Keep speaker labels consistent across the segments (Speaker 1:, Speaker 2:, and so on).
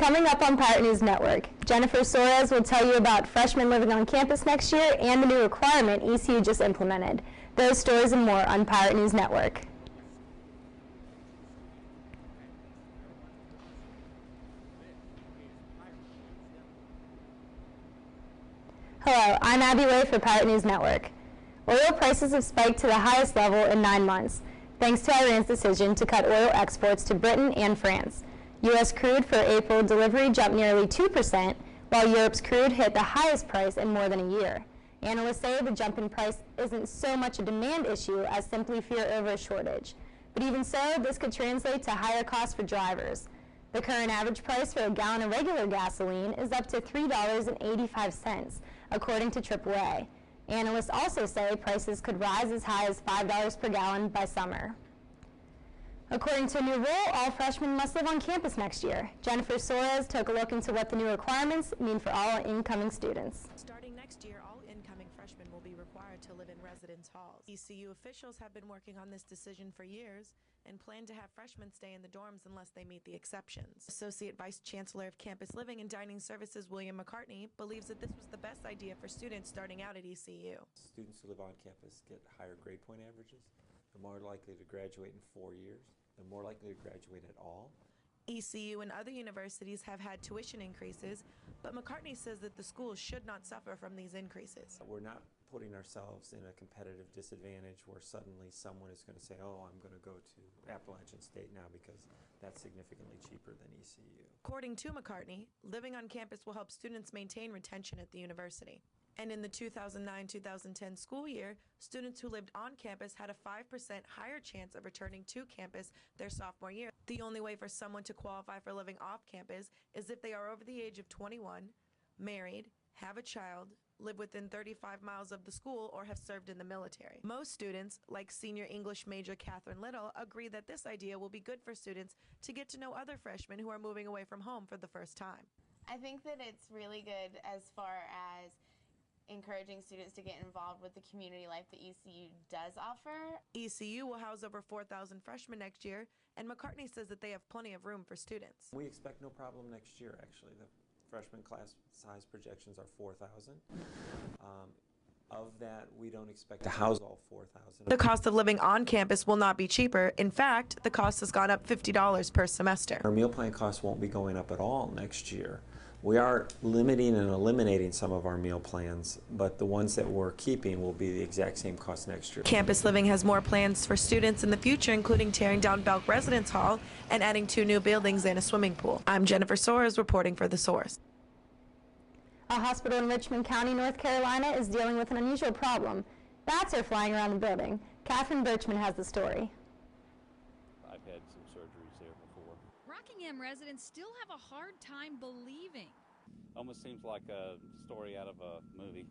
Speaker 1: Coming up on Pirate News Network, Jennifer Soares will tell you about freshmen living on campus next year and the new requirement ECU just implemented. Those stories and more on Pirate News Network. Hello, I'm Abby Way for Pirate News Network. Oil prices have spiked to the highest level in 9 months, thanks to Iran's decision to cut oil exports to Britain and France. U.S. crude for April delivery jumped nearly 2%, while Europe's crude hit the highest price in more than a year. Analysts say the jump in price isn't so much a demand issue as simply fear over a shortage. But even so, this could translate to higher costs for drivers. The current average price for a gallon of regular gasoline is up to $3.85, according to AAA. Analysts also say prices could rise as high as $5 per gallon by summer. According to a new rule, all freshmen must live on campus next year. Jennifer Soares took a look into what the new requirements mean for all incoming students.
Speaker 2: Starting next year, all incoming freshmen will be required to live in residence halls. ECU officials have been working on this decision for years and plan to have freshmen stay in the dorms unless they meet the exceptions. Associate Vice Chancellor of Campus Living and Dining Services, William McCartney, believes that this was the best idea for students starting out at ECU.
Speaker 3: Students who live on campus get higher grade point averages. They're more likely to graduate in 4 years. They're more likely to graduate at all.
Speaker 2: ECU and other universities have had tuition increases, but McCartney says that the schools should not suffer from these increases.
Speaker 3: We're not putting ourselves in a competitive disadvantage where suddenly someone is going to say, oh, I'm going to go to Appalachian State now because that's significantly cheaper than ECU.
Speaker 2: According to McCartney, living on campus will help students maintain retention at the university. And in the 2009-2010 school year, students who lived on campus had a 5% higher chance of returning to campus their sophomore year. The only way for someone to qualify for living off campus is if they are over the age of 21, married, have a child, live within 35 miles of the school, or have served in the military. Most students, like senior English major Catherine Little, agree that this idea will be good for students to get to know other freshmen who are moving away from home for the first time.
Speaker 4: I think that it's really good as far as encouraging students to get involved with the community life that ECU does offer.
Speaker 2: ECU will house over 4,000 freshmen next year, and McCartney says that they have plenty of room for students.
Speaker 3: We expect no problem next year, actually. The freshman class size projections are 4,000. Of that, we don't expect to house all 4,000.
Speaker 2: The cost of living on campus will not be cheaper. In fact, the cost has gone up $50 per semester.
Speaker 3: Our meal plan costs won't be going up at all next year. We are limiting and eliminating some of our meal plans, but the ones that we're keeping will be the exact same cost next year.
Speaker 2: Campus Living has more plans for students in the future, including tearing down Belk Residence Hall and adding 2 new buildings and a swimming pool. I'm Jennifer Soares reporting for The Source.
Speaker 1: A hospital in Richmond County, North Carolina is dealing with an unusual problem. Bats are flying around the building. Catherine Birchman has the story.
Speaker 5: I've had some surgeries there before.
Speaker 6: Rockingham residents still have a hard time believing.
Speaker 5: Almost seems like a story out of a movie.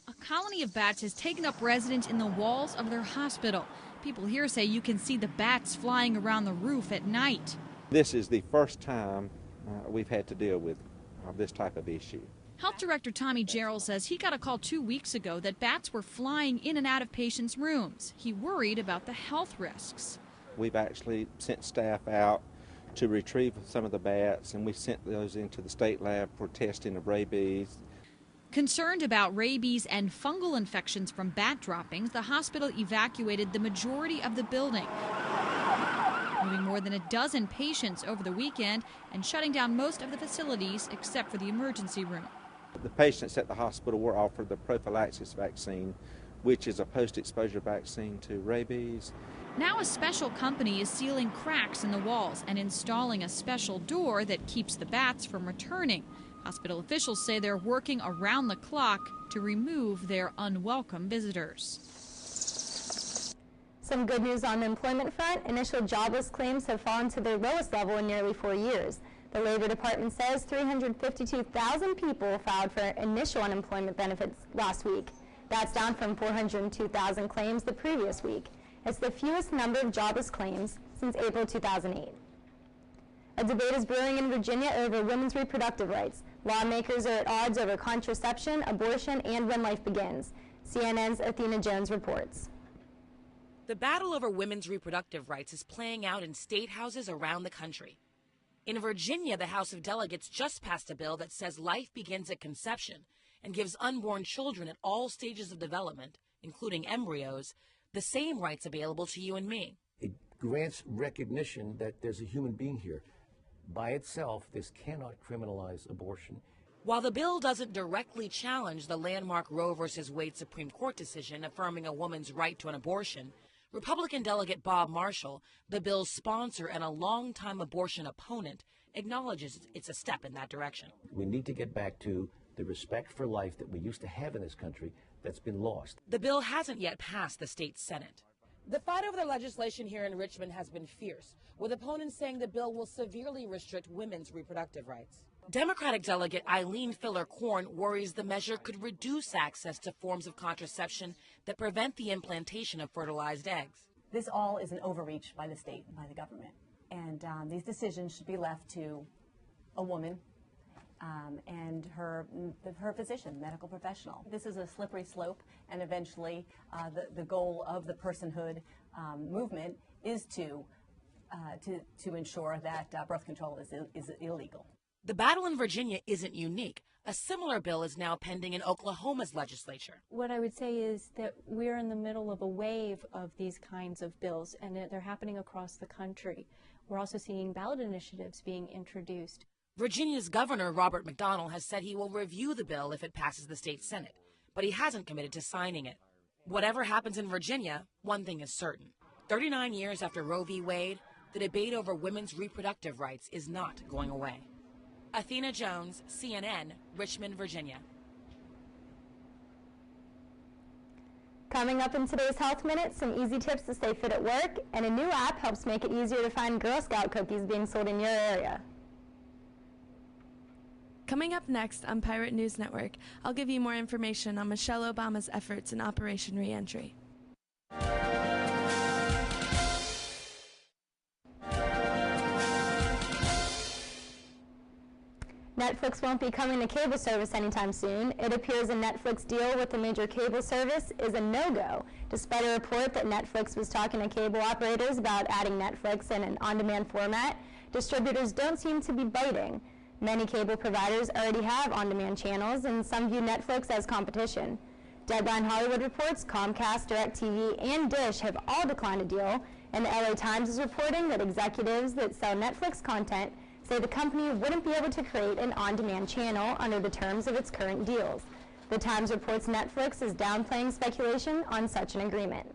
Speaker 6: A colony of bats has taken up residence in the walls of their hospital. People here say you can see the bats flying around the roof at night.
Speaker 7: This is the first time we've had to deal with this type of issue.
Speaker 6: Health Director Tommy Jarrell says he got a call 2 weeks ago that bats were flying in and out of patients' rooms. He worried about the health risks.
Speaker 7: We've actually sent staff out to retrieve some of the bats, and we sent those into the state lab for testing of rabies.
Speaker 6: Concerned about rabies and fungal infections from bat droppings, the hospital evacuated the majority of the building, moving more than a dozen patients over the weekend and shutting down most of the facilities except for the emergency room.
Speaker 7: The patients at the hospital were offered the prophylaxis vaccine, which is a post-exposure vaccine to rabies.
Speaker 6: Now a special company is sealing cracks in the walls and installing a special door that keeps the bats from returning. Hospital officials say they're working around the clock to remove their unwelcome visitors.
Speaker 1: Some good news on the employment front. Initial jobless claims have fallen to their lowest level in nearly 4 years. The Labor Department says 352,000 people filed for initial unemployment benefits last week. That's down from 402,000 claims the previous week. It's the fewest number of jobless claims since April 2008. A debate is brewing in Virginia over women's reproductive rights. Lawmakers are at odds over contraception, abortion, and when life begins. CNN's Athena Jones reports.
Speaker 8: The battle over women's reproductive rights is playing out in state houses around the country. In Virginia, the House of Delegates just passed a bill that says life begins at conception and gives unborn children at all stages of development, including embryos, the same rights available to you and me.
Speaker 9: It grants recognition that there's a human being here. By itself, this cannot criminalize abortion.
Speaker 8: While the bill doesn't directly challenge the landmark Roe v. Wade Supreme Court decision affirming a woman's right to an abortion, Republican Delegate Bob Marshall, the bill's sponsor and a longtime abortion opponent, acknowledges it's a step in that direction.
Speaker 9: We need to get back to the respect for life that we used to have in this country that's been lost.
Speaker 8: The bill hasn't yet passed the state Senate. The fight over the legislation here in Richmond has been fierce, with opponents saying the bill will severely restrict women's reproductive rights. Democratic Delegate Eileen Filler-Corn worries the measure could reduce access to forms of contraception that prevent the implantation of fertilized eggs.
Speaker 10: This all is an overreach by the state and by the government. And these decisions should be left to a woman and her physician, medical professional. This is a slippery slope, and eventually the goal of the personhood movement is to ensure that birth control is illegal.
Speaker 8: The battle in Virginia isn't unique. A similar bill is now pending in Oklahoma's legislature.
Speaker 11: What I would say is that we're in the middle of a wave of these kinds of bills, and they're happening across the country. We're also seeing ballot initiatives being introduced.
Speaker 8: Virginia's Governor Robert McDonnell has said he will review the bill if it passes the state Senate, but he hasn't committed to signing it. Whatever happens in Virginia, one thing is certain. 39 years after Roe v. Wade, the debate over women's reproductive rights is not going away. Athena Jones, CNN, Richmond, Virginia.
Speaker 1: Coming up in today's Health Minute, some easy tips to stay fit at work, and a new app helps make it easier to find Girl Scout cookies being sold in your area.
Speaker 12: Coming up next on Pirate News Network, I'll give you more information on Michelle Obama's efforts in Operation Reentry.
Speaker 1: Netflix won't be coming to cable service anytime soon. It appears a Netflix deal with a major cable service is a no-go, despite a report that Netflix was talking to cable operators about adding Netflix in an on-demand format. Distributors don't seem to be biting. Many cable providers already have on-demand channels, and some view Netflix as competition. Deadline Hollywood reports Comcast, DirecTV, and Dish have all declined a deal, and the LA Times is reporting that executives that sell Netflix content say the company wouldn't be able to create an on-demand channel under the terms of its current deals. The Times reports Netflix is downplaying speculation on such an agreement.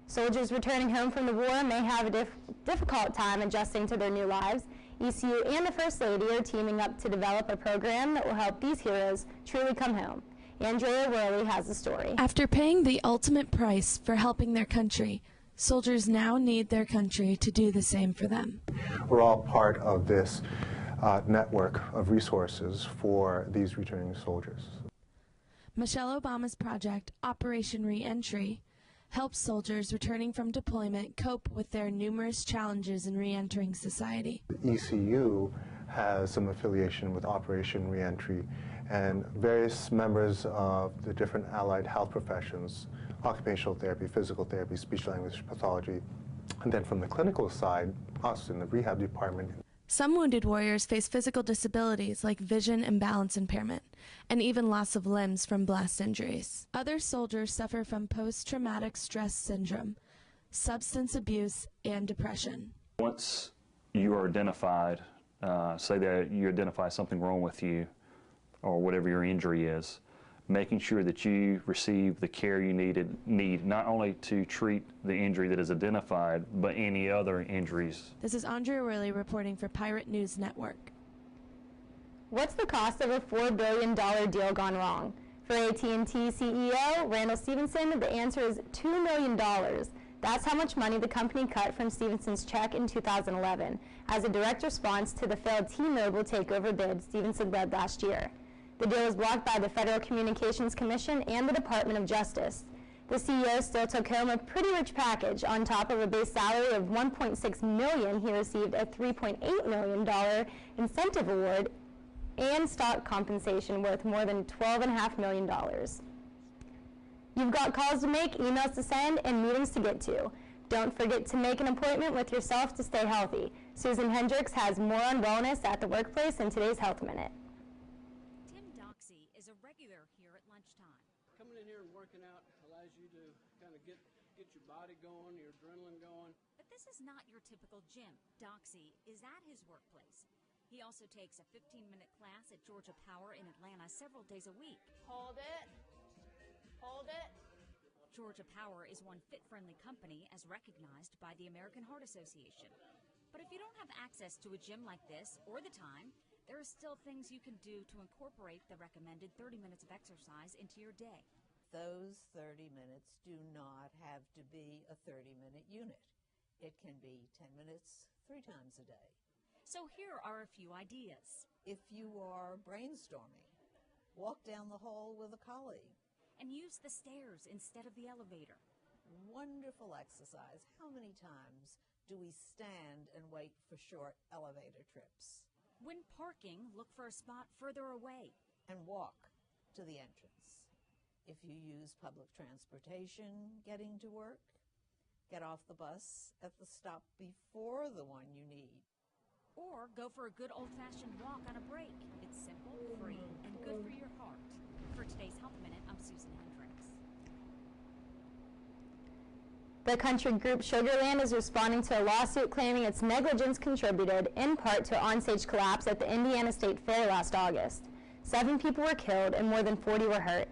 Speaker 1: Soldiers returning home from the war may have a difficult time adjusting to their new lives. ECU and the First Lady are teaming up to develop a program that will help these heroes truly come home. Andrea Worley has the story.
Speaker 12: After paying the ultimate price for helping their country, soldiers now need their country to do the same for them.
Speaker 13: We're all part of this network of resources for these returning soldiers.
Speaker 12: Michelle Obama's project, Operation Reentry, helps soldiers returning from deployment cope with their numerous challenges in reentering society.
Speaker 13: The ECU has some affiliation with Operation Reentry, and various members of the different allied health professions, occupational therapy, physical therapy, speech-language pathology, and then from the clinical side, us in the rehab department.
Speaker 12: Some wounded warriors face physical disabilities like vision and balance impairment, and even loss of limbs from blast injuries. Other soldiers suffer from post-traumatic stress syndrome, substance abuse, and depression.
Speaker 14: Once you are identified, say that you identify something wrong with you or whatever your injury is, making sure that you receive the care you need not only to treat the injury that is identified, but any other injuries.
Speaker 12: This is Andrea Worley reporting for Pirate News Network.
Speaker 1: What's the cost of a $4 billion deal gone wrong? For AT&T CEO Randall Stephenson, the answer is $2 million. That's how much money the company cut from Stephenson's check in 2011, as a direct response to the failed T-Mobile takeover bid Stephenson led last year. The deal was blocked by the Federal Communications Commission and the Department of Justice. The CEO still took home a pretty rich package. On top of a base salary of $1.6 million, he received a $3.8 million incentive award and stock compensation worth more than $12.5 million. You've got calls to make, emails to send, and meetings to get to. Don't forget to make an appointment with yourself to stay healthy. Susan Hendricks has more on wellness at the workplace in today's Health Minute.
Speaker 15: Tim Doxey is a regular here at lunchtime.
Speaker 16: Coming in here and working out allows you to kind of get your body going, your adrenaline going.
Speaker 15: But this is not your typical gym. Doxey is at his workplace. He also takes a 15-minute class at Georgia Power in Atlanta several days a week.
Speaker 4: Hold it. Hold it.
Speaker 15: Georgia Power is one fit-friendly company as recognized by the American Heart Association. But if you don't have access to a gym like this or the time, there are still things you can do to incorporate the recommended 30 minutes of exercise into your day.
Speaker 17: Those 30 minutes do not have to be a 30-minute unit. It can be 10 minutes 3 times a day.
Speaker 15: So here are a few ideas.
Speaker 17: If you are brainstorming, walk down the hall with a colleague.
Speaker 15: And use the stairs instead of the elevator.
Speaker 17: Wonderful exercise. How many times do we stand and wait for short elevator trips?
Speaker 15: When parking, look for a spot further away.
Speaker 17: And walk to the entrance. If you use public transportation getting to work, get off the bus at the stop before the one you need.
Speaker 15: Or go for a good old-fashioned walk on a break. It's simple, free, and good for your heart. For today's Health Minute, I'm Susan Hendricks.
Speaker 1: The country group Sugarland is responding to a lawsuit claiming its negligence contributed, in part, to an onstage collapse at the Indiana State Fair last August. 7 people were killed and more than 40 were hurt.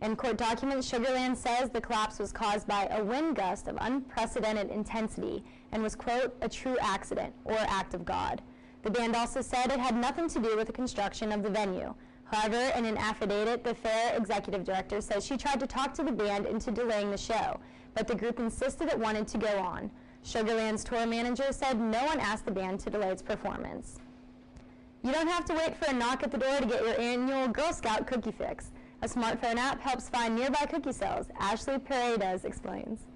Speaker 1: In court documents, Sugarland says the collapse was caused by a wind gust of unprecedented intensity and was, quote, a true accident or act of God. The band also said it had nothing to do with the construction of the venue. However, in an affidavit, the fair executive director says she tried to talk to the band into delaying the show, but the group insisted it wanted to go on. Sugarland's tour manager said no one asked the band to delay its performance. You don't have to wait for a knock at the door to get your annual Girl Scout cookie fix. A smartphone app helps find nearby cookie sales. Ashley Paredes explains.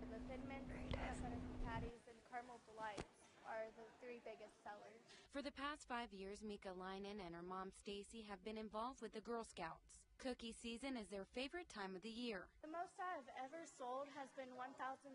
Speaker 18: The Thin Mints, peanut butter patties, and caramel delights are the 3 biggest sellers.
Speaker 19: For the past 5 years, Mika Leinen and her mom Stacy have been involved with the Girl Scouts. Cookie season is their favorite time of the year.
Speaker 18: The most I've ever sold has been 1,400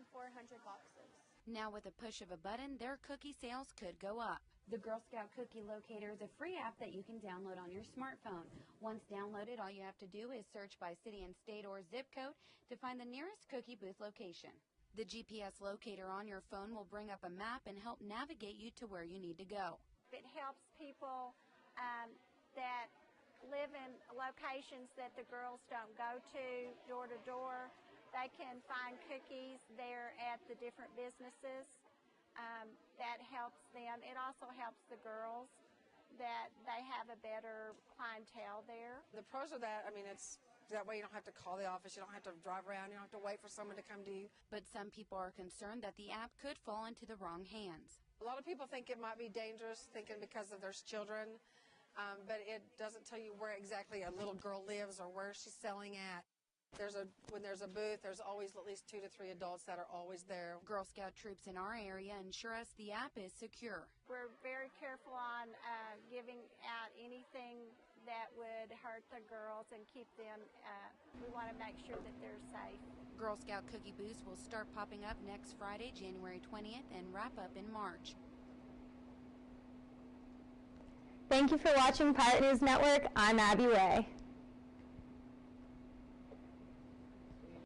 Speaker 18: boxes.
Speaker 19: Now with a push of a button, their cookie sales could go up.
Speaker 20: The Girl Scout Cookie Locator is a free app that you can download on your smartphone. Once downloaded, all you have to do is search by city and state or zip code to find the nearest cookie booth location.
Speaker 19: The GPS locator on your phone will bring up a map and help navigate you to where you need to go.
Speaker 21: It helps people that live in locations that the girls don't go to door to door. They can find cookies there at the different businesses. That helps them. It also helps the girls that they have a better clientele there.
Speaker 22: The pros of that, I mean, it's that way you don't have to call the office, you don't have to drive around, you don't have to wait for someone to come to you.
Speaker 19: But some people are concerned that the app could fall into the wrong hands.
Speaker 22: A lot of people think it might be dangerous, thinking because of their children, but it doesn't tell you where exactly a little girl lives or where she's selling at. When there's a booth, there's always at least 2 to 3 adults that are always there.
Speaker 19: Girl Scout troops in our area ensure us the app is secure.
Speaker 21: We're very careful on giving out anything that would hurt the girls and keep them, we want to make sure that they're safe.
Speaker 19: Girl Scout cookie booths will start popping up next Friday, January 20th, and wrap up in March.
Speaker 1: Thank you for watching Pirate News Network. I'm Abby Ray.